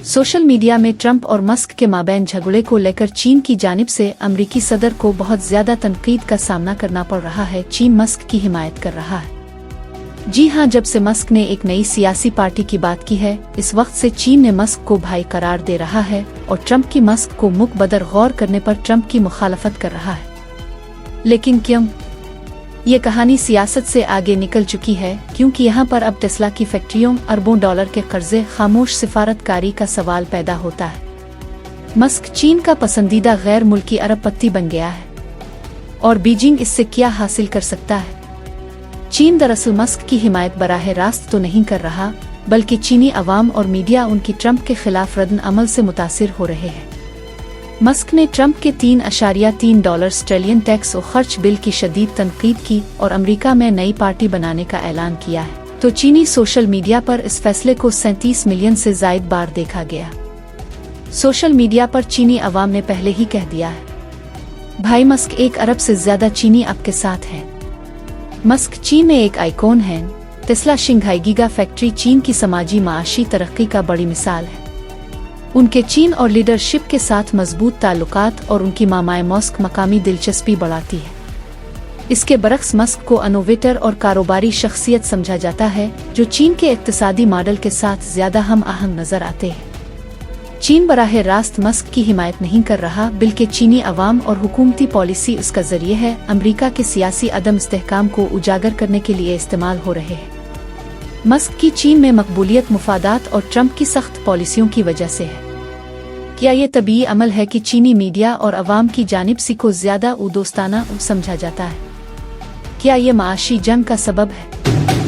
Social media में Trump और Musk के माबैन झगड़े को लेकर चीन की जानिब से अमेरिकी सदर को बहुत ज्यादा तनकीद का सामना करना पड़ रहा है। चीन मस्क की हिमायत कर रहा है। जी हां, जब से मस्क ने एक नई सियासी पार्टी की बात की है, इस वक्त से चीन ने मस्क को भाई करार दे रहा है और ट्रंप की मस्क को मुख बदर गौर करने पर ट्रंप की मुखालफत कर रहा है। लेकिन क्यों? ये कहानी सियासत से आगे निकल चुकी है, क्योंकि यहाँ पर अब टेस्ला की फैक्ट्रियों, अरबों डॉलर के कर्जे, खामोश सिफारतकारी का सवाल पैदा होता है। मस्क चीन का पसंदीदा गैर मुल्की अरबपति बन गया है और बीजिंग इससे क्या हासिल कर सकता है? चीन दरअसल मस्क की हिमायत बराह रास्त तो नहीं कर रहा, बल्कि चीनी अवाम और मीडिया उनकी ट्रंप के खिलाफ रद्द अमल से मुतासिर हो रहे हैं। मस्क ने ट्रंप के $3.3 ऑस्ट्रेलियन टैक्स और खर्च बिल की शदीद तनकीद की और अमेरिका में नई पार्टी बनाने का ऐलान किया है, तो चीनी सोशल मीडिया पर इस फैसले को 37 मिलियन से जायद बार देखा गया। सोशल मीडिया पर चीनी अवाम ने पहले ही कह दिया है, भाई मस्क 1 अरब से ज्यादा चीनी आपके साथ हैं। मस्क चीन में एक आइकॉन है। टेस्ला शंघाई गीगा फैक्ट्री चीन की समाजी माशी तरक्की का बड़ी मिसाल है। उनके चीन और लीडरशिप के साथ मजबूत ताल्लुकात और उनकी मामाए मस्क मकामी दिलचस्पी बढ़ाती है। इसके बरक्स मस्क को इनोवेटर और कारोबारी शख्सियत समझा जाता है, जो चीन के इक्तिसादी मॉडल के साथ ज्यादा हम आहंग नजर आते हैं। चीन बराह रास्त मस्क की हिमायत नहीं कर रहा, बल्कि चीनी अवाम और हुकूमती पॉलिसी उसका जरिए है अमेरिका के सियासी अदम इस्तेहकाम को उजागर करने के लिए इस्तेमाल हो रहे हैं। मस्क की चीन में मकबूलियत मुफादात और ट्रंप की सख्त पॉलिसियों की वजह से है। क्या ये तबीई अमल है कि चीनी मीडिया और अवाम की जानिब सी को ज्यादा दोस्ताना समझा जाता है? क्या ये माशी जंग का सबब है?